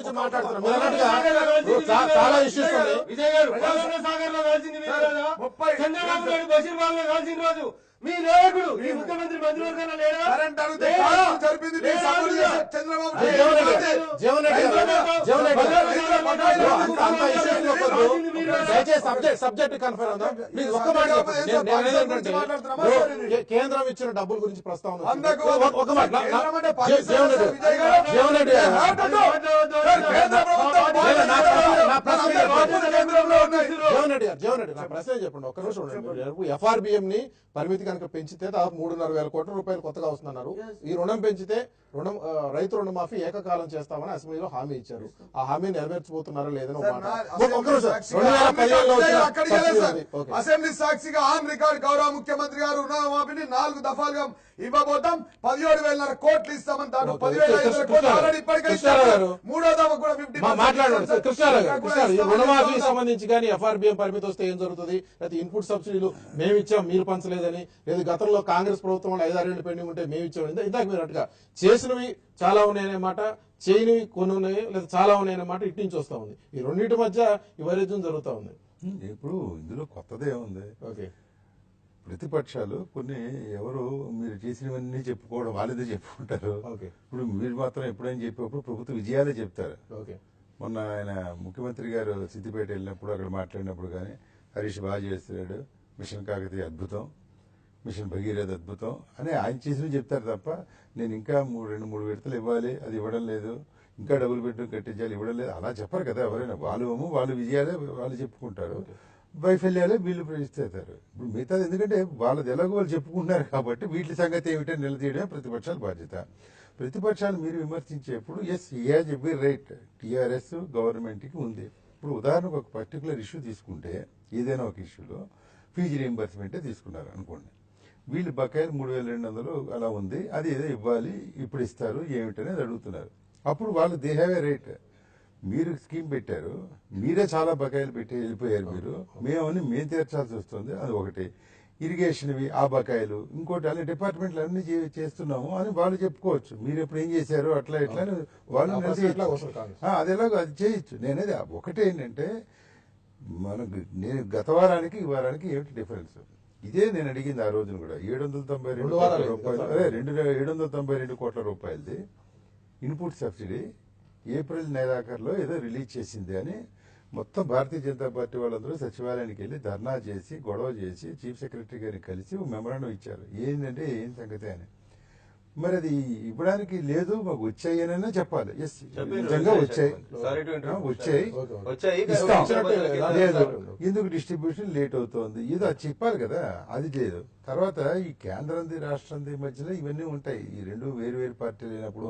గురించి మాట్లాడుతున్నాం. మీరు అన్నట్టుగా చాలా ఇష్యూస్ ఉన్నాయి. విజయ్ గారు సాగర్ లో కలిసింది చంద్రబాబు నాయుడు బషీర్ బాబు కలిసిన రోజు మీ నాయకుడు ఈ ముఖ్యమంత్రి మంత్రివర్గంలో లేడా? జరిపింది చంద్రబాబు సబ్జెక్ట్ కన్ఫర్మ్ అవుతాం. ప్లీజ్ ఒక్క మాట కేంద్రం ఇచ్చిన డబ్బుల గురించి ప్రస్తావన ఒక మాట జీవన్ రెడ్డి నా ప్రశ్న చెప్పండి ఒక్క నిమిషం. ఎఫ్ఆర్బిఎం ని పరిమితి కనుక పెంచితే దాదాపు 3,500 కోట్ల రూపాయలు కొత్తగా వస్తున్నారు. ఈ రుణం పెంచితే రైతు రుణమాఫీ ఏకకాలం చేస్తామని అసెంబ్లీలో హామీ ఇచ్చారు. ఆ హామీ నెరవేర్చబోతున్నారా లేదని అసెంబ్లీ సాక్షిగా ఆన్ రికార్డ్ గౌరవ ముఖ్యమంత్రి గారు రుణమాఫీని 4 దఫాలుగా ఇవ్వబోతాం, 17,500 కోట్లు ఇస్తామని దాంట్లో 10,500 కోట్లు ఆల్రెడీ ఇప్పటికే ఇచ్చారు. మూడో దఫా కూడా 50 మాట్లాడండి. కృష్ణారావు రుణమాఫీకి సంబంధించి కానీ ఎఫ్ఆర్బిఎం పరిమితి వస్తే ఏం జరుగుతుంది? అయితే ఇన్పుట్ సబ్సిడీలు మేము ఇచ్చాం మీరు పంచలేదని, లేదు గతంలో కాంగ్రెస్ ప్రభుత్వం 5-6 ఏళ్ళు పెండింగ్ ఉంటే మేము ఇచ్చాం. ఇందాక మీరు అట్టుగా చేసినవి చాలా ఉన్నాయనే మాట, చేయనివి కొన్ని ఉన్నాయి లేదా చాలా ఉన్నాయనే మాట ఇటు నుంచి వస్తా ఉంది. ఈ రెండింటి మధ్య ఈ వైరుధ్యం జరుగుతూ ఉంది. ఇప్పుడు ఇందులో కొత్తదే ఉంది. ఓకే, ప్రతిపక్షాలు కొన్ని ఎవరు మీరు చేసినవన్నీ చెప్పుకోవడం వాళ్ళదే చెప్పుకుంటారు. ఇప్పుడు మీరు మాత్రం ఎప్పుడైనా చెప్పేప్పుడు ప్రభుత్వ విజయాలే చెప్తారు. మొన్న ఆయన ముఖ్యమంత్రి గారు సిద్దిపేట వెళ్ళినప్పుడు అక్కడ మాట్లాడినప్పుడు కానీ హరీష్ బాగా చేస్తున్నాడు, మిషన్ కాకతీయ అద్భుతం, మిషన్ భగీరథ అద్భుతం అని ఆయన చేసినవి చెప్తారు తప్ప నేను ఇంకా 2-3 విడతలు ఇవ్వాలి అది ఇవ్వడం లేదు, ఇంకా డబుల్ బెడ్రూమ్ కట్టించాలి ఇవ్వడం లేదు అలా చెప్పరు కదా ఎవరైనా. వాళ్ళ విజయాలే వాళ్ళు చెప్పుకుంటారు, వైఫల్యాలే వీళ్ళు ప్రశ్నిస్తారు. ఇప్పుడు మిగతాది ఎందుకంటే వాళ్ళది ఎలాగో వాళ్ళు చెప్పుకుంటున్నారు కాబట్టి వీటి సంగతి ఏమిటో నిలదీయడమే ప్రతిపక్షాల బాధ్యత. ప్రతిపక్షాలు మీరు విమర్శించేప్పుడు as he has every right, TRS గవర్నమెంట్కి ఉంది. ఇప్పుడు ఉదాహరణకు ఒక పర్టికులర్ ఇష్యూ తీసుకుంటే ఏదైనా ఒక ఇష్యూలో ఫీజు రీయింబర్స్మెంటే తీసుకున్నారు అనుకోండి, వీళ్ళు బకాయిలు 3,200 అలా ఉంది, అది ఏదో ఇవ్వాలి ఇప్పుడు ఇస్తారు ఏమిటనేది అడుగుతున్నారు. అప్పుడు వాళ్ళు దే హ్యావ్ ఏ రైట్. మీరు స్కీమ్ పెట్టారు, మీరే చాలా బకాయిలు పెట్టి వెళ్ళిపోయారు, మేము తీర్చాల్సి వస్తుంది, అది ఒకటి. ఇరిగేషన్వి ఆ బకాయిలు, ఇంకోటి అన్ని డిపార్ట్మెంట్లు అన్ని చేస్తున్నాము అని వాళ్ళు చెప్పుకోవచ్చు. మీరు ఎప్పుడు ఏం చేశారు అట్లా ఇట్లా వాళ్ళు అది ఎలాగో అది చేయొచ్చు. నేనేది ఒకటి ఏంటంటే నేను గత వారానికి ఈ వారానికి ఏమిటి డిఫరెన్స్, ఇదే నేను అడిగింది ఆ రోజున కూడా. 792 కోట్ల రూపాయలు, అదే 792 కోట్ల రూపాయలది ఇన్పుట్ సబ్సిడీ ఏప్రిల్ నెలాఖరులో ఏదో రిలీజ్ చేసింది అని మొత్తం భారతీయ జనతా పార్టీ వాళ్ళందరూ సచివాలయానికి వెళ్ళి ధర్నా చేసి గొడవ చేసి చీఫ్ సెక్రటరీ గారిని కలిసి మెమరాండం ఇచ్చారు. ఏంటంటే ఏం సంగతి అని. మరి అది ఇవ్వడానికి లేదు, మాకు వచ్చాయనైనా చెప్పాలి. ఎస్ నిజంగా వచ్చాయి ఇస్తాం, లేదు ఎందుకు డిస్ట్రిబ్యూషన్ లేట్ అవుతోంది ఏదో అది చెప్పాలి కదా, అది లేదు. తర్వాత ఈ కేంద్రంది రాష్ట్రంది మధ్యలో ఇవన్నీ ఉంటాయి. ఈ రెండు వేరు వేరు పార్టీలు అయినప్పుడు,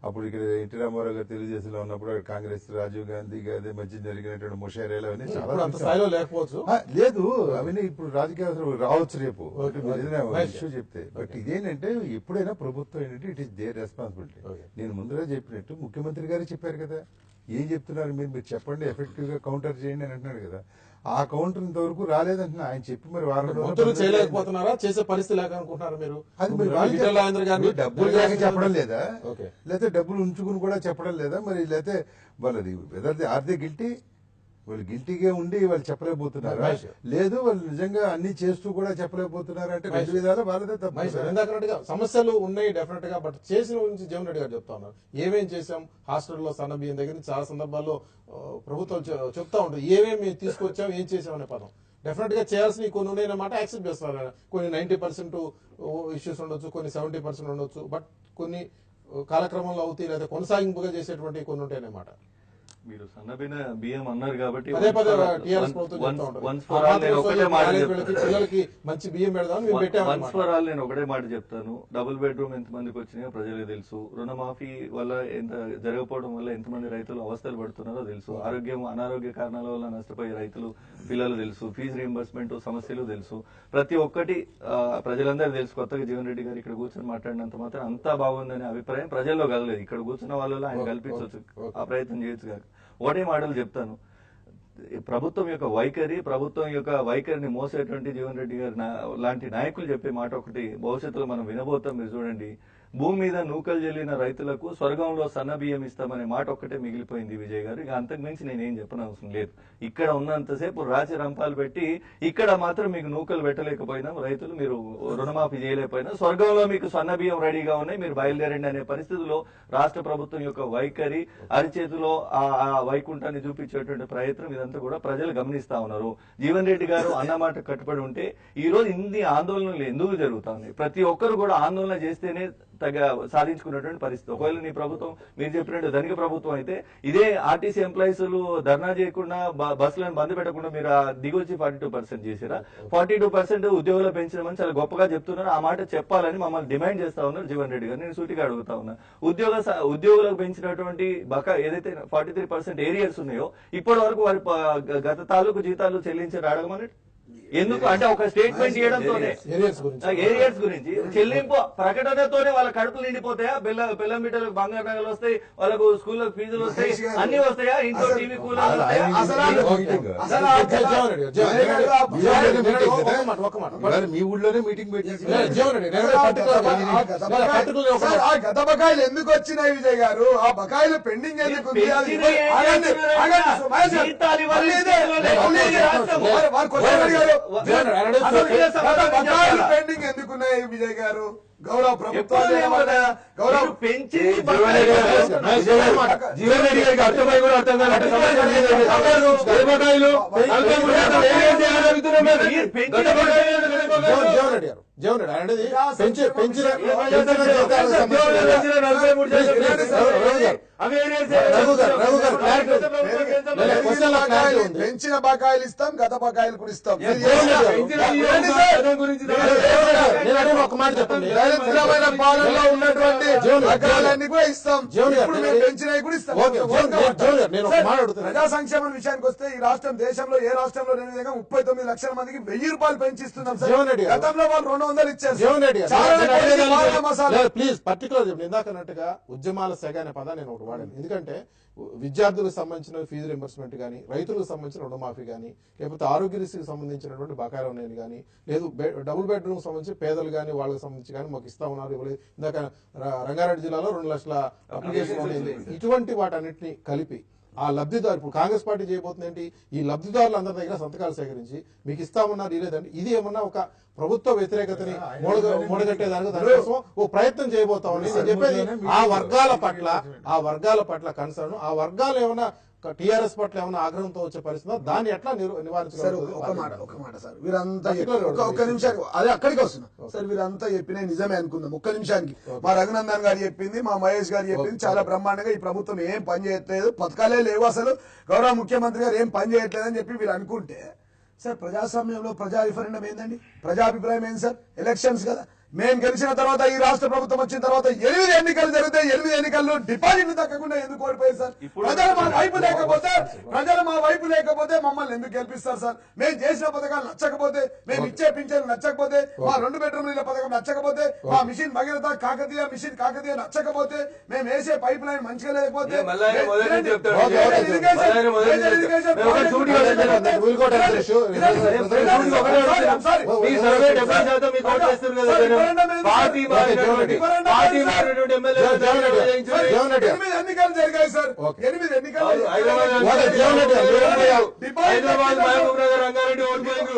అప్పుడు ఇక్కడ ఎన్టీ రామారావు గారు తెలుగుదేశంలో ఉన్నప్పుడు అక్కడ కాంగ్రెస్ రాజీవ్ గాంధీ గారి మధ్య జరిగినటువంటి ముషారేలు అవన్నీ చాలా లేకపోవచ్చు, లేదు అవన్నీ ఇప్పుడు రాజకీయ రావచ్చు రేపు ఇష్యూ చెప్తే. బట్ ఇదేంటంటే ఎప్పుడైనా ప్రభుత్వం ఏంటంటే ఇట్ ఈస్ దేర్ రెస్పాన్సిబిలిటీ. నేను ముందుగా చెప్పినట్టు ముఖ్యమంత్రి గారు చెప్పారు కదా, ఏం చెప్తున్నారు మీరు చెప్పండి ఎఫెక్టివ్ గా కౌంటర్ చేయండి అని అంటున్నాడు కదా. ఆ కౌంటర్ ఇంతవరకు రాలేదంటున్నా ఆయన చెప్పి మరి వారం రోజులు చేయలేకపోతున్నారా, చేసే పరిస్థితి లేకనుకుంటున్నారు మీరు? అది మీరు డబ్బులు లేక చెప్పడం లేదా, లేకపోతే డబ్బులు ఉంచుకుని కూడా చెప్పడం లేదా? మరి లేకపోతే వాళ్ళది వెదర్ ఆర్ దే గిల్టీ, వాళ్ళు గిల్టీగా ఉండి వాళ్ళు చెప్పలేకపోతున్నారు, లేదు వాళ్ళు నిజంగా అన్ని చేస్తూ కూడా చెప్పలేకపోతున్నారు అంటే రెండు విధాలు వాళ్ళదే తప్ప. ఇందాక సమస్యలు ఉన్నాయి డెఫినెట్ గా, బట్ చేసిన గురించి జీవన్ రెడ్డి గారు చెప్తా ఉన్నారు. ఏమేం చేశాం హాస్టల్లో సన్న బియ్యం దగ్గర నుంచి చాలా సందర్భాల్లో ప్రభుత్వం చెప్తా ఉంటుంది ఏమేమి తీసుకొచ్చాం ఏం చేసాం అనే పదం. డెఫినెట్ గా చేయాల్సిన కొన్ని ఉన్నాయన్నమాట యాక్సెప్ట్ చేస్తున్నారు. కొన్ని 90% ఇష్యూస్ ఉండొచ్చు, కొన్ని 70% ఉండొచ్చు, బట్ కొన్ని కాలక్రమంలో అవుతాయి లేదా కొనసాగింపుగా చేసేటువంటి కొన్ని ఉంటాయన్నమాట. మీరు సన్నబిన బియ్యం అన్నారు కాబట్టి పిల్లలకి మంచి బియ్యం పెడదాం నేను ఒకటే మాట చెప్తాను. డబుల్ బెడ్రూమ్ ఎంత మందికి వచ్చినాయో ప్రజలకు తెలుసు. రుణమాఫీ వల్ల ఎంత జరగకపోవడం వల్ల ఎంతమంది రైతులు అవస్థలు పడుతున్నారో తెలుసు. అనారోగ్య కారణాల వల్ల నష్టపోయే రైతులు పిల్లలు తెలుసు. ఫీజు రీయింబర్స్మెంట్ సమస్యలు తెలుసు. ప్రతి ఒక్కటి ప్రజలందరూ తెలుసు. కొత్తగా జీవన్ రెడ్డి గారు ఇక్కడ కూర్చొని మాట్లాడినంత మాత్రం అంతా బాగుందనే అభిప్రాయం ప్రజల్లో కలగలేదు. ఇక్కడ కూర్చున్న వాళ్ళలో ఆయన కల్పించవచ్చు, ఆ ప్రయత్నం చేయొచ్చు కాక. ఒకటే మాటలు చెప్తాను, ప్రభుత్వం యొక్క వైఖరిని మోసేటువంటి జీవన్ రెడ్డి గారు లాంటి నాయకులు చెప్పే మాట ఒకటి భవిష్యత్తులో మనం వినబోతాం. మీరు చూడండి, భూమి మీద నూకలు చెల్లిన రైతులకు స్వర్గంలో సన్న బియ్యం ఇస్తామనే మాట ఒక్కటే మిగిలిపోయింది విజయ్ గారు. ఇక అంతకు మించి నేనేం చెప్పనవసరం లేదు. ఇక్కడ ఉన్నంతసేపు రాచి రంపాలు పెట్టి ఇక్కడ మాత్రం మీకు నూకలు పెట్టలేకపోయినా రైతులు, మీరు రుణమాఫీ చేయలేకపోయినా స్వర్గంలో మీకు సన్న బియ్యం రెడీగా ఉన్నాయి, మీరు బయలుదేరండి అనే పరిస్థితిలో రాష్ట్ర ప్రభుత్వం యొక్క వైఖరి, అరిచేతిలో ఆ వైకుంఠాన్ని చూపించేటువంటి ప్రయత్నం ఇదంతా కూడా ప్రజలు గమనిస్తా ఉన్నారు. జీవన్ రెడ్డి గారు అన్నమాట కట్టుబడి ఉంటే ఈ రోజు ఇన్ని ఆందోళనలు ఎందుకు జరుగుతా ఉన్నాయి? ప్రతి ఒక్కరు కూడా ఆందోళన చేస్తేనే సాధించుకున్నటువంటి పరిస్థితి. ఒకవేళ నీ ప్రభుత్వం మీరు చెప్పినట్టు ధనిక ప్రభుత్వం అయితే ఇదే ఆర్టీసీ ఎంప్లాయీస్ ధర్నా చేయకుండా బస్సులను బంద్ పెట్టకుండా మీరు దిగొచ్చి 42% చేశారా? 42% ఉద్యోగులు పెంచడమని చాలా గొప్పగా చెప్తున్నారు. ఆ మాట చెప్పాలని మమ్మల్ని డిమాండ్ చేస్తా ఉన్నారు జీవన్ రెడ్డి గారు. నేను సూటిగా అడుగుతా ఉన్నా, ఉద్యోగులకు పెంచినటువంటి ఏదైతే 43% ఏరియర్స్ ఉన్నాయో ఇప్పటి వరకు వారి గత తాలూకు జీతాలు చెల్లించారు అడగమని ఎందుకు? అంటే ఒక స్టేట్మెంట్ చేయడంతోనే ఏరియర్స్ గురించి చెల్లింపు ప్రకటనతోనే వాళ్ళ కడుపులు నిండిపోతాయా? బెల్లం బిడ్డలకు బంగారు నగలు వస్తాయి, వాళ్ళకు స్కూల్లో ఫీజులు వస్తాయి, అన్ని వస్తాయా? ఇంట్లో టీవీ కూలర్ మీ ఊళ్ళోనే మీటింగ్ పెట్టి గత బకాయిలు ఎందుకు వచ్చినాయి విజయ్ గారు? ఆ బకాయిలు పెండింగ్ ఎందుకు ఉంది? పెండింగ్ ఎందుకున్నాయి విజయ్ గారు? గౌరవ ప్రభుత్వం పెంచి జీవన్ రెడ్డి గారికి అర్థమై కూడా అర్థం జీవన్ రెడ్డి అనేది పెంచిన పెంచిన బకాయిలు ఇస్తాం, గత బకాయిలు కూడా ఇస్తాం. ఒక మాట చెప్పండి, దరిద్రమైన పాలనలో ఉన్నటువంటి బకాయిలన్నీ కూడా ఇస్తాం. ఇప్పుడు మేము పెంచినవి కూడా ఇస్తాం. నేను ఒక మాట అడుగుతున్నా, ప్రజా సంక్షేమం విషయానికి వస్తే ఈ రాష్ట్రం దేశంలో ఏ రాష్ట్రంలో లేని విధంగా 39 లక్షల మందికి 1000 రూపాయలు పెంచిస్తున్నాం. గతంలో వాళ్ళు 200 ఇచ్చారు. ప్లీజ్ పర్టికులర్ చెప్పండి. ఇందాకన్నట్టుగా ఉద్యమాల సెగ అనే పదాన్ని నేను ఒకటి వాడాను. ఎందుకంటే విద్యార్థులకు సంబంధించిన ఫీజు రింబర్స్మెంట్ కానీ, రైతులకు సంబంధించిన రుణమాఫీ కానీ, లేకపోతే ఆరోగ్యశ్రీకి సంబంధించినటువంటి బకాయిలు ఉన్నాయని కానీ, లేదు డబుల్ బెడ్రూమ్ సంబంధించి పేదలు కానీ వాళ్ళకి సంబంధించి కానీ మాకు ఇస్తా ఉన్నారు ఇవ్వలేదు. ఇందాక రంగారెడ్డి జిల్లాలో 2 లక్షల అప్లికేషన్ ఉండేది. ఇటువంటి వాటన్నిటిని కలిపి ఆ లబ్ధిదారు, ఇప్పుడు కాంగ్రెస్ పార్టీ చేయబోతుంది ఏంటి? ఈ లబ్ధిదారులు అందరి దగ్గర సంతకాలు సేకరించి మీకు ఇస్తామన్నారు, ఇలేదండి. ఇది ఏమన్నా ఒక ప్రభుత్వ వ్యతిరేకతని మూడగట్టేదానికి దానికోసం ఓ ప్రయత్నం చేయబోతామని నేను చెప్పేది. ఆ వర్గాల పట్ల కన్సర్న్, ఆ వర్గాలు ఏమన్నా టీఆర్ఎస్ పట్ల ఏమైనా ఆగ్రహంతో వచ్చే పరిస్థితి దాన్ని ఎట్లా నివారించారు? ఒక మాట సార్, వీరంతా ఒక్క నిమిషానికి అదే అక్కడికి వస్తున్నా సార్. వీరంతా చెప్పిన నిజమే అనుకుందాం. ఒక్క నిమిషానికి మా రఘునందన్ గారు చెప్పింది, మా మహేష్ గారు చెప్పింది చాలా బ్రహ్మాండంగా. ఈ ప్రభుత్వం ఏం పని చేయట్లేదు, పథకాలే లేవు, అసలు గౌరవ ముఖ్యమంత్రి గారు ఏం పని చేయట్లేదు అని చెప్పి వీరు అనుకుంటే, సార్ ప్రజాస్వామ్యంలో ప్రజా రిఫరెండం ఏందండి? ప్రజాభిప్రాయం ఏంది సార్? ఎలక్షన్స్ కదా. మేము గెలిచిన తర్వాత, ఈ రాష్ట్ర ప్రభుత్వం వచ్చిన తర్వాత 8 ఎన్నికలు జరిగితే 8 ఎన్నికల్లో డిపాజిట్లు దక్కకుండా ఎందుకు ఓడిపోయారు సార్? ప్రజలు మా వైపు లేకపోతే మమ్మల్ని ఎందుకు గెలిపిస్తారు సార్? మేము చేసిన పథకాలు నచ్చకపోతే, మేము ఇచ్చే పింఛన్లు నచ్చకపోతే, మా 2 బెడ్రూమ్ ఇళ్ల పథకం నచ్చకపోతే, మా మిషన్ భగీరథ కాకతీయ నచ్చకపోతే, మేము వేసే పైప్ లైన్ మంచిగా లేకపోతే, ఎన్నికలు జరిగాయి సార్. 8 ఎన్నికలు హైదరాబాద్, మహబూబ్ నగర్, రంగారెడ్డి ఓడిపోయింది.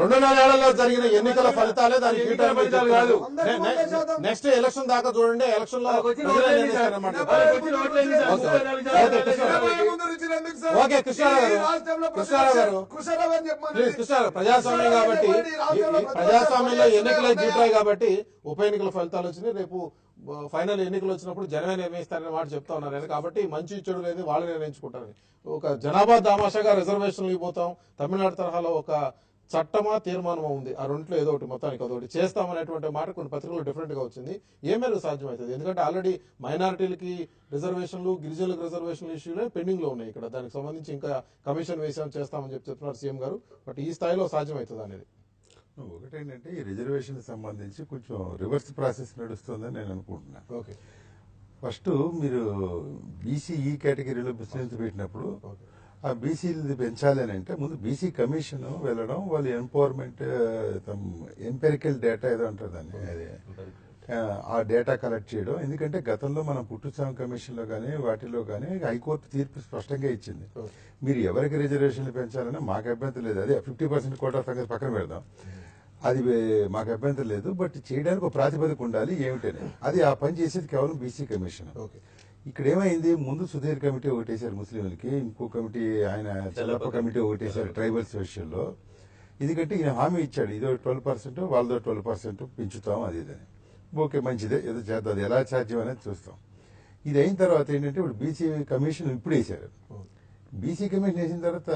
2 ఏళ్లలో జరిగిన ఎన్నికల ఫలితాలే దానికి కాదు. నెక్స్ట్ ఎలక్షన్ దాకా చూడండి. ఎలక్షన్ లో ఓకే కృష్ణారావు గారు ప్రజాస్వామ్యం కాబట్టి, ప్రజాస్వామ్యంలో ఎన్నికలు జీతాయి కాబట్టి ఉప ఎన్నికల ఫలితాలు వచ్చినాయి. రేపు ఫైనల్ ఎన్నికలు వచ్చినప్పుడు జనమే నిర్ణయిస్తారనే మాట చెప్తా ఉన్నారు. కాబట్టి మంచి చెడు లేదు వాళ్ళు నిర్ణయించుకుంటారని ఒక జనాభా దామాషాగా రిజర్వేషన్లు ఇవ్వబోతాం. తమిళనాడు తరహాలో ఒక చట్టమా తీర్మానమా ఉంది. ఆ రెంట్లో ఏదో ఒకటి మొత్తానికి అదొకటి చేస్తామనేటువంటి మాట కొన్ని పత్రికలు డిఫరెంట్ గా వచ్చింది. ఏ మేరకు సాధ్యమవుతుంది? ఎందుకంటే ఆల్రెడీ మైనారిటీలకి రిజర్వేషన్లు, గిరిజనులకు రిజర్వేషన్లు ఇష్యూలే పెండింగ్ లో ఉన్నాయి. ఇక్కడ దానికి సంబంధించి ఇంకా కమిషన్ వేసాం చేస్తామని చెప్తున్నారు సీఎం గారు. బట్ ఈ స్థాయిలో సాధ్యమవుతుంది అనేది ఒకటేంటంటే ఈ రిజర్వేషన్ సంబంధించి కొంచెం రివర్స్ ప్రాసెస్ నడుస్తుందని నేను అనుకుంటున్నాను. ఓకే, ఫస్ట్ మీరు బీసీ ఈ కేటగిరీలో ముస్లింస్ పెట్టినప్పుడు ఆ బీసీలది పెంచాలి అని అంటే ముందు బీసీ కమిషన్ వెళ్ళడం, వాళ్ళు ఎంపవర్మెంట్ ఎంపెరికల్ డేటా ఏదో ఉంటుందండి, అది ఆ డేటా కలెక్ట్ చేయడం. ఎందుకంటే గతంలో మనం పుట్టుస్వామి కమిషన్ లో కానీ వాటిలో కానీ హైకోర్టు తీర్పు స్పష్టంగా ఇచ్చింది, మీరు ఎవరికి రిజర్వేషన్లు పెంచాలన్నా మాకు అభ్యంతరం లేదు, అదే 50% కోటా సంగతి పక్కన పెడదాం, అది మాకు అభ్యంతరం లేదు, బట్ చేయడానికి ఒక ప్రాతిపదిక ఉండాలి ఏమిటని. అది ఆ పని చేసేది కేవలం బీసీ కమిషన్. ఇక్కడ ఏమైంది, ముందు సుధీర్ కమిటీ ఒకటేశారు ముస్లింలకి, ఇంకో కమిటీ ఆయన చెల్లప్ప కమిటీ ఒకటేశారు ట్రైబల్స్ విషయంలో. ఎందుకంటే ఈయన హామీ ఇచ్చాడు, ఇదో 12% వాళ్ళదో 12% పెంచుతాం అది ఇదని. ఓకే మంచిదే, ఏదో చేద్దాం, అది ఎలా సాధ్యం అనేది చూస్తాం. ఇది అయిన తర్వాత ఏంటంటే ఇప్పుడు బీసీ కమిషన్ ఇప్పుడు వేశారు. బీసీ కమిషన్ వేసిన తర్వాత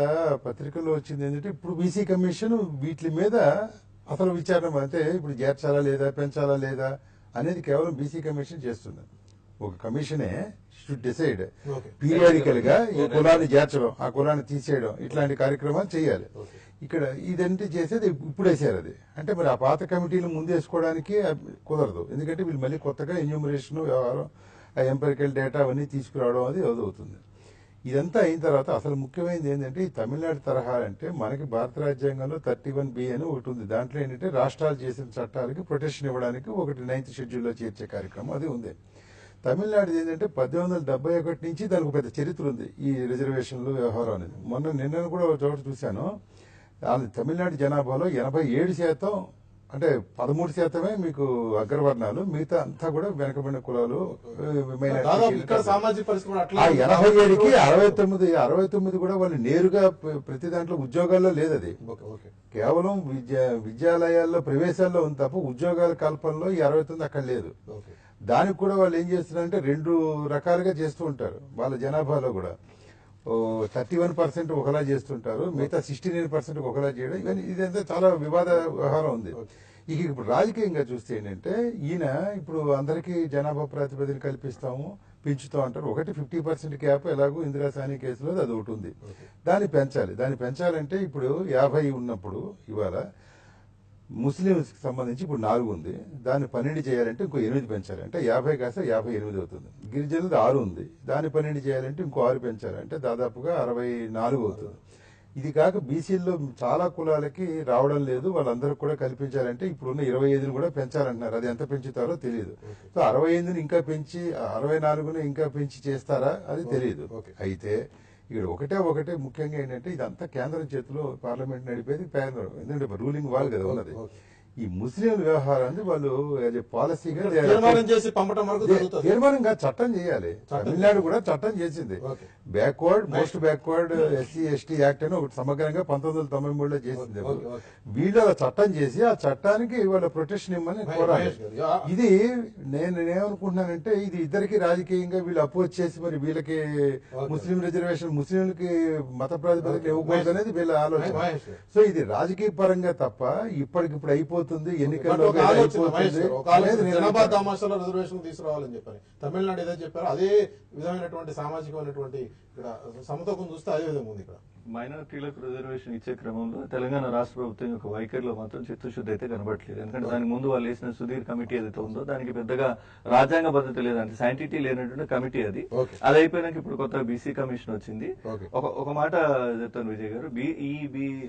పత్రికల్లో వచ్చింది ఏంటంటే ఇప్పుడు బీసీ కమిషన్ వీటి మీద అసలు విచారణ, అంటే ఇప్పుడు చేర్చాలా లేదా పెంచాలా లేదా అనేది కేవలం బీసీ కమిషన్ చేస్తుంది. ఒక కమిషనే షుడ్ డిసైడ్ పీరియాడికల్ గా ఈ కులాన్ని చేర్చడం, ఆ కులాన్ని తీసేయడం, ఇట్లాంటి కార్యక్రమాలు చేయాలి. ఇక్కడ ఇదంటే చేసేది ఇప్పుడు వేసారు. అది అంటే మరి ఆ పాత కమిటీలు ముందు వేసుకోవడానికి కుదరదు, ఎందుకంటే వీళ్ళు మళ్ళీ కొత్తగా ఎన్యూమరేషన్ వ్యవహారం, ఆ ఎంపెరికల్ డేటా అవన్నీ తీసుకురావడం అది అవుతుంది. ఇదంతా అయిన తర్వాత అసలు ముఖ్యమైనది ఏంటంటే ఈ తమిళనాడు తరహా అంటే మనకి భారత రాజ్యాంగంలో 31B అని ఒకటి ఉంది. దాంట్లో ఏంటంటే రాష్ట్రాలు చేసిన చట్టాలకి ప్రొటెక్షన్ ఇవ్వడానికి ఒకటి 9th షెడ్యూల్లో చేర్చే కార్యక్రమం అది ఉంది. తమిళనాడు ఏంటంటే 1871 నుంచి దానికి పెద్ద చరిత్ర ఉంది ఈ రిజర్వేషన్లు వ్యవహారం అనేది. నిన్న కూడా ఒక చోట చూశాను, తమిళనాడు జనాభాలో 87%, అంటే 13% మీకు అగ్రవర్ణాలు, మిగతా అంతా కూడా వెనకబడిన కులాలు. 87కి 69 కూడా వాళ్ళు నేరుగా ప్రతి దాంట్లో ఉద్యోగాల్లో లేదు. అది కేవలం విద్యాలయాల్లో ప్రవేశాల్లో ఉంది తప్ప ఉద్యోగాల కల్పనలో ఈ 69 అక్కడ లేదు. దానికి కూడా వాళ్ళు ఏం చేస్తున్నారంటే 2 రకాలుగా చేస్తూ ఉంటారు. వాళ్ళ జనాభాలో కూడా 31% ఒకలా చేస్తుంటారు, మిగతా 69% ఒకలా చేయడం. ఇవన్నీ ఇదంతా చాలా వివాద వ్యవహారం ఉంది. ఇక ఇప్పుడు రాజకీయంగా చూస్తే ఏంటంటే ఈయన ఇప్పుడు అందరికీ జనాభా ప్రాతిపదికన కల్పిస్తాము పెంచుతాం అంటారు. ఒకటి 50% క్యాప్ ఎలాగో ఇందిరా సాని కేసులో అది ఒకటి ఉంది, దాన్ని పెంచాలి. దాన్ని పెంచాలంటే ఇప్పుడు 50 ఉన్నప్పుడు ఇవాళ ముస్లింస్ కి సంబంధించి ఇప్పుడు 4 ఉంది, దాన్ని 12 చేయాలంటే ఇంకో 8 పెంచాలి, అంటే 50 కాస్త 58 అవుతుంది. గిరిజనులది 6 ఉంది, దాన్ని 12 చేయాలంటే ఇంకో 6 పెంచాలి, అంటే దాదాపుగా 64 అవుతుంది. ఇది కాక బీసీల్లో చాలా కులాలకి రావడం లేదు, వాళ్ళందరూ కూడా కల్పించాలంటే ఇప్పుడున్న 25 కూడా పెంచాలంటున్నారు. అది ఎంత పెంచుతారో తెలియదు. సో 65 ఇంకా పెంచి 64 ఇంకా పెంచి చేస్తారా అది తెలియదు. అయితే ఇక్కడ ఒకటే ముఖ్యంగా ఏంటంటే ఇదంతా కేంద్రం చేతిలో పార్లమెంట్ నడిపేది కేంద్రం, ఎందుకంటే రూలింగ్ వాళ్ళు కదా ఉన్నది. ఈ ముస్లింల వ్యవహారాన్ని వాళ్ళు పాలసీగా తీర్మానంగా చట్టం చేయాలి. తమిళనాడు కూడా చట్టం చేసింది, backward most backward SC/ST act అని ఒకటి సమగ్రంగా 1993లో చేసింది. వీళ్ళు చట్టం చేసి ఆ చట్టానికి వాళ్ళ ప్రొటెక్షన్ ఇవ్వమని కోరాలి. ఇది నేనేమనుకుంటున్నానంటే ఇది ఇద్దరికి రాజకీయంగా వీళ్ళు అపోజ్ చేసి మరి వీళ్ళకి ముస్లిం రిజర్వేషన్ ముస్లింలకి మత ప్రాతిపదికన ఇవ్వకూడదు అనేది వీళ్ళ ఆలోచన. సో ఇది రాజకీయ పరంగా తప్ప ఇప్పటికిప్పుడు అయిపోతుంది ఎన్నికల్లో జనాభా తమాషాలో రిజర్వేషన్ తీసుకురావాలని చెప్పారు. తమిళనాడు ఏదో చెప్పారు, అదే విధమైనటువంటి సామాజికమైనటువంటి ఇక్కడ సమతూకం చూస్తే అదే విధంగా ఉంది. ఇక్కడ మైనారిటీలకు రిజర్వేషన్ ఇచ్చే క్రమంలో తెలంగాణ రాష్ట్ర ప్రభుత్వం యొక్క వైఖరిలో మాత్రం చిత్తశుద్ధి అయితే కనబడట్లేదు. ఎందుకంటే దానికి ముందు వాళ్ళు వేసిన సుధీర్ కమిటీ ఏదైతే ఉందో దానికి పెద్దగా రాజ్యాంగ భద్రత లేదంటే శాంటిటీ లేనటువంటి కమిటీ అది అయిపోయినాక ఇప్పుడు కొత్త బీసీ కమిషన్ వచ్చింది. ఒక మాట చెప్తాను విజయ్ గారు, ఈ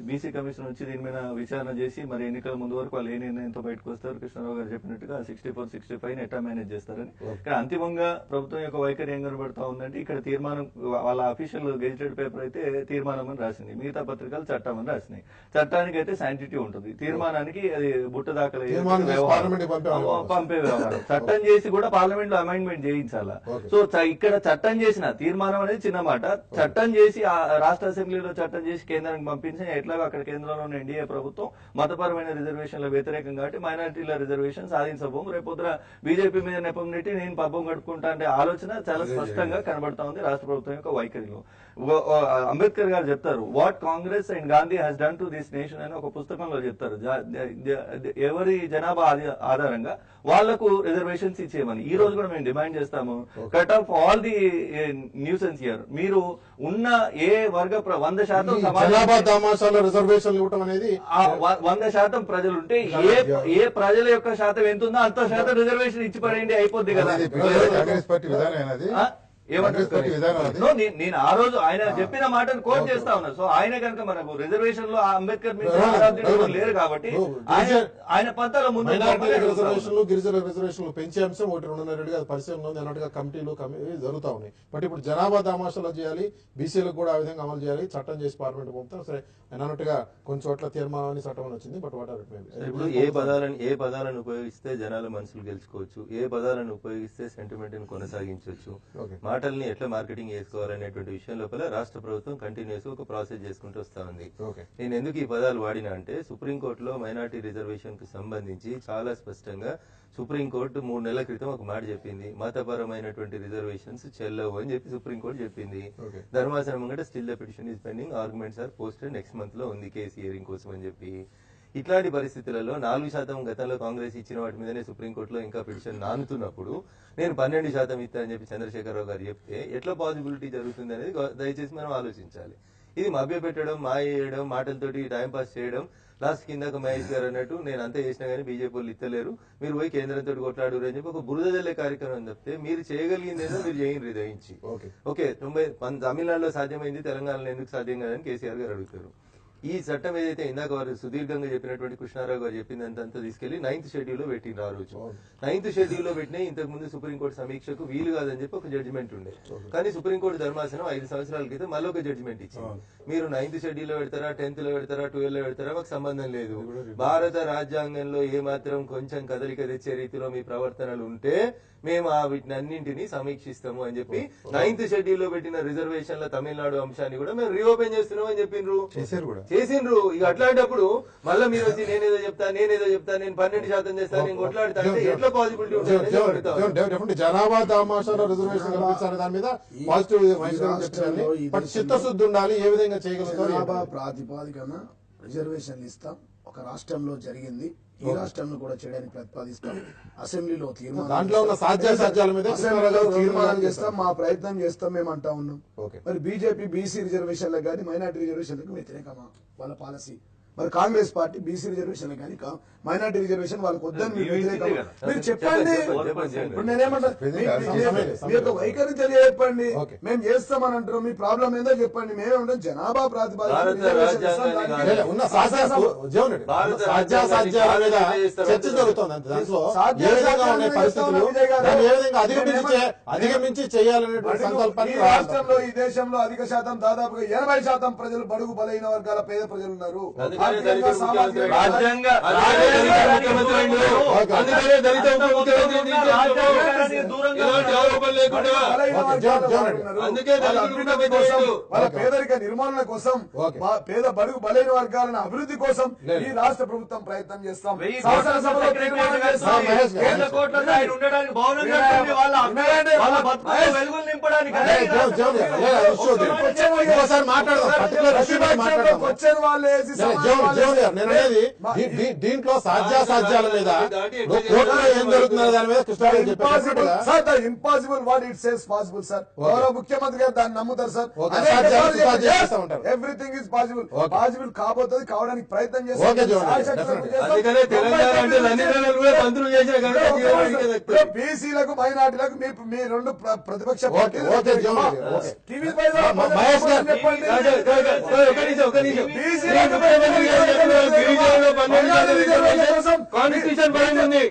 బీసీ కమిషన్ వచ్చి దీని మీద విచారణ చేసి మరి ఎన్నికల ముందు వరకు వాళ్ళు ఏ నిర్ణయంతో బయటకు వస్తారు, కృష్ణారావు గారు చెప్పినట్టుగా 64-65 ఎట్లా మేనేజ్ చేస్తారని. ఇక్కడ అంతిమంగా ప్రభుత్వం యొక్క వైఖరి ఏం కనబడతా ఉందంటే ఇక్కడ తీర్మానం వాళ్ళ అఫీషియల్ గెజిటెడ్ పేపర్ అయితే తీర్మానం అని రాసింది, మిగతా పత్రికలు చట్టం అని రాసినాయి. చట్టానికి అయితే శాంటిటీ ఉంటుంది, తీర్మానానికి అది బుట్ట దాఖలు పంపే వ్యవహారం. చట్టం చేసి కూడా పార్లమెంట్ లో అమెండ్మెంట్ చేయించాలా. సో ఇక్కడ చట్టం చేసిన తీర్మానం అనేది చిన్న మాట, చట్టం చేసి రాష్ట్ర అసెంబ్లీలో చట్టం చేసి కేంద్రానికి పంపించిన ఎట్లాగో అక్కడ కేంద్రంలో ఉన్న ఎన్డీఏ ప్రభుత్వం మతపరమైన రిజర్వేషన్ల వ్యతిరేకం కాబట్టి మైనారిటీల రిజర్వేషన్ సాధించబోం, రేపొద్దున బీజేపీ మీద నెపం నెట్టి నేను పబ్బం కట్టుకుంటా అంటే ఆలోచన చాలా స్పష్టంగా కనబడతా ఉంది రాష్ట్ర ప్రభుత్వం యొక్క వైఖరిలో. అంబేద్కర్ గారు చెప్తారు, what Congress and Gandhi has done to this nation అని ఒక పుస్తకంలో చెప్తారు. ఎవరి జనాభా ఆధారంగా వాళ్లకు రిజర్వేషన్స్ ఇచ్చేయమని. ఈ రోజు కూడా మేము డిమాండ్ చేస్తాము, cut off all the nuisance year. మీరు ఉన్న ఏ వర్గ 100% రిజర్వేషన్ ఇవ్వడం అనేది 100% ప్రజలుంటే ఏ ప్రజల యొక్క శాతం ఎంత ఉందో అంత శాతం రిజర్వేషన్ ఇచ్చి పడేయండి, అయిపోద్ది కదా. కాంగ్రెస్ పార్టీ విధానం నేను ఆ రోజు ఆయన చెప్పిన మాటను కోట్ చేస్తా ఉన్నా. సో ఆయన కనుక మనకు రిజర్వేషన్ లో అంబేద్కర్ లేరు కాబట్టి ఆయన పంతాల ముందు రిజర్వేషన్లు గిరిజన రిజర్వేషన్లు పెంచే అంశం ఒకటి 2.5 పరిశీలన ఉంది అన్నట్టుగా కమిటీలు జరుగుతా ఉన్నాయి. బట్ ఇప్పుడు జనాభా దామాషాలు చేయాలి, బీసీలకు కూడా ఆ విధంగా అమలు చేయాలి, చట్టం చేసి పార్లమెంట్ పంపుతాం. సరే ఆయన అన్నట్టుగా కొన్ని చోట్ల తీర్మానాన్ని చట్టం అని వచ్చింది. బట్ వాట్ ఇప్పుడు ఏ పదాలను ఉపయోగిస్తే జనాల మనసులు గెలుచుకోవచ్చు, ఏ పదాలను ఉపయోగిస్తే సెంటిమెంట్ ని కొనసాగించవచ్చు, మాటల్ని ఎట్లా మార్కెటింగ్ చేసుకోవాలనేటువంటి విషయం లోపల రాష్ట్ర ప్రభుత్వం కంటిన్యూస్ ఒక ప్రాసెస్ చేసుకుంటూ వస్తా ఉంది. నేను ఎందుకు ఈ పదాలు వాడినా అంటే సుప్రీంకోర్టులో మైనార్టీ రిజర్వేషన్ కు సంబంధించి చాలా స్పష్టంగా సుప్రీంకోర్టు 3 నెలల క్రితం ఒక మాట చెప్పింది. మతపరమైనటువంటి రిజర్వేషన్స్ చెల్లవు అని చెప్పి సుప్రీంకోర్టు చెప్పింది. ధర్మాసనం ముంగట still the petition is pending, arguments are posted, next month లో ఉంది కేసు హియరింగ్ కోసం అని చెప్పి. ఇట్లాంటి పరిస్థితులలో 4% గతంలో కాంగ్రెస్ ఇచ్చిన వాటి మీదనే సుప్రీంకోర్టులో ఇంకా పిటిషన్ నానుతున్నప్పుడు నేను 12% ఇస్తా అని చెప్పి చంద్రశేఖరరావు గారు చెప్తే ఎట్లా పాసిబిలిటీ జరుగుతుంది అనేది దయచేసి మనం ఆలోచించాలి. ఇది మభ్యపెట్టడం, మాయ చేయడం, మాటలతోటి టైంపాస్ చేయడం. లాస్ట్ కిందక మహేష్ గారు అన్నట్టు నేను అంతా చేసినా కానీ బీజేపీ వాళ్ళు ఇస్తలేరు, మీరు పోయి కేంద్రంతో కొట్లాడు అని చెప్పి ఒక బురద జల్లే కార్యక్రమం చెప్తే మీరు చేయగలిగింది ఏదో మీరు చేయండి దయించి. ఓకే, తమిళనాడులో సాధ్యమైంది, తెలంగాణలో ఎందుకు సాధ్యం కాదని కేసీఆర్ గారు అడుగుతారు. ఈ చట్టం ఏదైతే ఇందాక వారు సుదీర్ఘంగా చెప్పినటువంటి కృష్ణారావు గారు చెప్పిందంతా తీసుకెళ్లి 9th షెడ్యూల్ లో పెట్టిండ్రు. ఆ రోజు 9th షెడ్యూల్ లో పెట్టినా ఇంతకు ముందు సుప్రీంకోర్టు సమీక్షకు వీలు కాదని చెప్పి ఒక జడ్జిమెంట్ ఉండే. కానీ సుప్రీంకోర్టు ధర్మాసనం 5 సంవత్సరాల క్రితం మళ్ళీ ఒక జడ్జిమెంట్ ఇచ్చింది. మీరు 9th షెడ్యూల్ లో పెడతారా, 10th లో పెడతారా, 12 లో పెడతారా మాకు సంబంధం లేదు. భారత రాజ్యాంగంలో ఏమాత్రం కొంచెం కదలిక తెచ్చే రీతిలో మీ ప్రవర్తనలు ఉంటే మేము వీటిని అన్నింటినీ సమీక్షిస్తాము అని చెప్పి 9th షెడ్యూల్ లో పెట్టిన రిజర్వేషన్ల తమిళనాడు అంశాన్ని కూడా మేము రీఓపెన్ చేస్తున్నాం అని చెప్పిండ్రు, చేసిండ్రు. ఇక అట్లాంటప్పుడు మళ్ళీ మీరు వచ్చి నేనేదో చెప్తా నేను 12% చేస్తాను, నేను కొట్లాడతా అంటే ఎట్లా పాసిబిలిటీ ఉంటుంది? జనాభా దామాషాల రిజర్వేషన్ కల్పించాలి, దాని మీద పాజిటివ్ చిత్తశుద్ధి ఉండాలి. ఏ విధంగా చేయగలుగుతారు? జనాభా ప్రాతిపాదికన రిజర్వేషన్లు ఇస్తాం. ఒక రాష్ట్రంలో జరిగింది, ఈ రాష్ట్రంలో కూడా చేయడానికి ప్రతిపాదిస్తాం. అసెంబ్లీలో తీర్మానం చేస్తాం, మా ప్రయత్నం చేస్తాం మేము అంటా ఉన్నాం. మరి బీజేపీ బీసీ రిజర్వేషన్లకు కానీ మైనార్టీ రిజర్వేషన్లకు వ్యతిరేకమా వాళ్ళ పాలసీ? మరి కాంగ్రెస్ పార్టీ బీసీ రిజర్వేషన్ కానీ మైనార్టీ రిజర్వేషన్ వాళ్ళకి వద్దని మీరు చెప్పండి. ఇప్పుడు నేనేమంటా, మీ యొక్క వైఖరి తెలియజెప్పండి. మేము చేస్తామని అంటారు, మీ ప్రాబ్లం ఏందో చెప్పండి. మేమేమంటాం, జనాభా ప్రాతిపదికన చర్చ జరుగుతుంది. దాంట్లో ఏ విధంగా ఉన్నాయి పరిస్థితులు, ఏ విధంగా అధిగమించి చేయాలనేటువంటి సంకల్పాన్ని రాష్ట్రంలో ఈ దేశంలో అధిక శాతం దాదాపుగా 80% ప్రజలు బడుగు బలైన వర్గాల పేద ప్రజలు ఉన్నారు. వాళ్ళ పేదరిక నిర్మూలన కోసం, పేద బడుగు బలైన వర్గాల అభివృద్ధి కోసం ఈ రాష్ట్ర ప్రభుత్వం ప్రయత్నం చేస్తాం. దీంట్లో సాధ్యాసాధ్యాల మీద ఏం జరుగుతున్నారు దాని మీద Krishnarao impossible what it says possible sir. ముఖ్యమంత్రి గారు దాన్ని నమ్ముతారు సార్. Everything is possible. పాసిబుల్ కాబోతుంది, కావడానికి ప్రయత్నం చేస్తాం. బీసీలకు మైనార్టీలకు మీ 2 ప్రతిపక్ష పార్టీలు కాన్స్టిట్యూషన్ పడింది.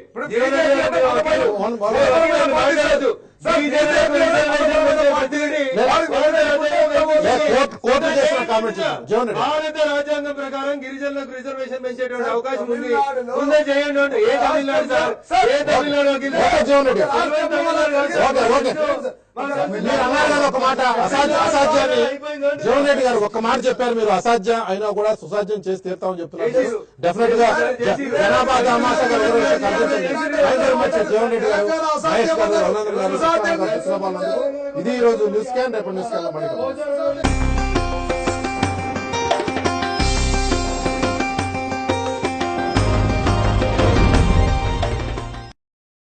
భారత రాజ్యాంగం ప్రకారం గిరిజనులకు రిజర్వేషన్ పెంచేటువంటి అవకాశం ఉంది. ముందే చేయండి. ఏ తమిళనాడు సార్, ఏ తమిళనాడు ఒక మాట అసాధ్యాన్ని జగన్ రెడ్డి గారు ఒక్క మాట చెప్పారు. మీరు అసాధ్యం అయినా కూడా సుసాధ్యం చేసి తీరుతామని చెప్తున్నారు. డెఫినెట్ గా జనాభా దామాషా జగన్ రెడ్డి గారు, మహేష్ గారు, రఘునందన్ గారు ఇది ఈ రోజు న్యూస్ క్యాన్. రేపు న్యూస్ క్యాన్ లో మళ్ళీ